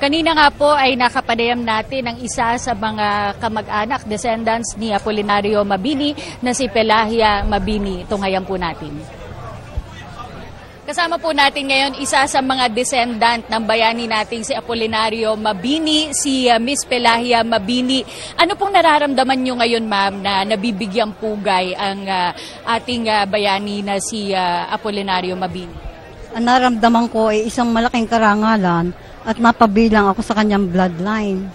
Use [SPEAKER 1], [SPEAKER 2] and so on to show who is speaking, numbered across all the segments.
[SPEAKER 1] Kanina nga po ay nakapadayam natin ang isa sa mga kamag-anak, descendants ni Apolinario Mabini na si Pelahia Mabini. Tunghayan po natin. Kasama po natin ngayon isa sa mga descendant ng bayani nating si Apolinario Mabini, si Miss Pelahia Mabini. Ano pong nararamdaman nyo ngayon, ma'am, na nabibigyang pugay ang ating bayani na si Apolinario Mabini?
[SPEAKER 2] Ang naramdaman ko ay isang malaking karangalan at napabilang ako sa kanyang bloodline.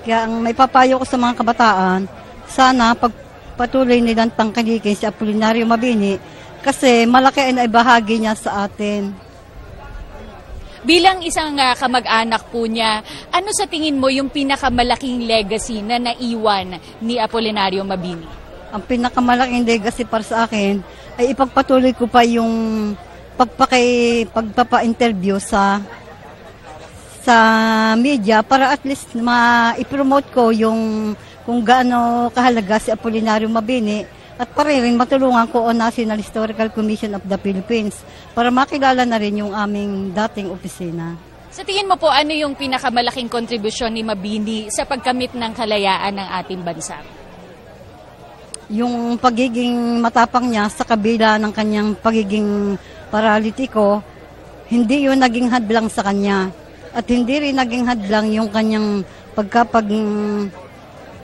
[SPEAKER 2] Kaya ang may papayo ko sa mga kabataan, sana pagpatuloy nilang tangkilikin si Apolinario Mabini kasi malaki ay bahagi niya sa atin.
[SPEAKER 1] Bilang isang kamag-anak po niya, ano sa tingin mo yung pinakamalaking legacy na naiwan ni Apolinario Mabini?
[SPEAKER 2] Ang pinakamalaking legacy para sa akin ay ipagpatuloy ko pa yung pagpapa-interview sa media para at least i-promote ko yung kung gaano kahalaga si Apolinario Mabini at para rin matulungan ko ang National Historical Commission of the Philippines para makilala na rin yung aming dating opisina.
[SPEAKER 1] Sa tingin mo po, ano yung pinakamalaking kontribusyon ni Mabini sa pagkamit ng kalayaan ng ating bansa?
[SPEAKER 2] Yung pagiging matapang niya sa kabila ng kanyang pagiging paralitiko, hindi yun naging hadlang sa kanya. At hindi rin naging hadlang yung kanyang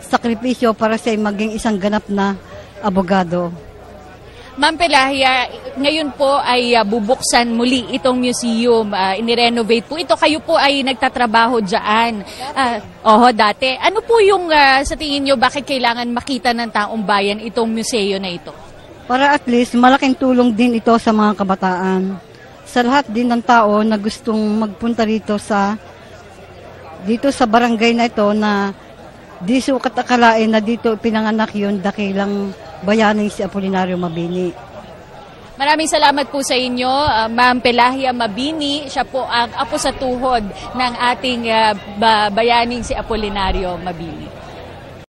[SPEAKER 2] sakripisyo para sa maging isang ganap na abogado.
[SPEAKER 1] Ma'am Pelahia, ngayon po ay bubuksan muli itong museum, inirenovate po. Ito kayo po ay nagtatrabaho dyan. Dati. Ano po yung sa tingin nyo, bakit kailangan makita ng taong bayan itong museo na ito?
[SPEAKER 2] Para at least malaking tulong din ito sa mga kabataan. Sa lahat din ng tao na gustong magpunta dito sa barangay na ito na di sukat akalain na dito pinanganak yun dakilang bayani si Apolinario Mabini.
[SPEAKER 1] Maraming salamat po sa inyo, Ma'am Pelahia Mabini. Siya po ang apo sa tuhod ng ating bayaning si Apolinario Mabini.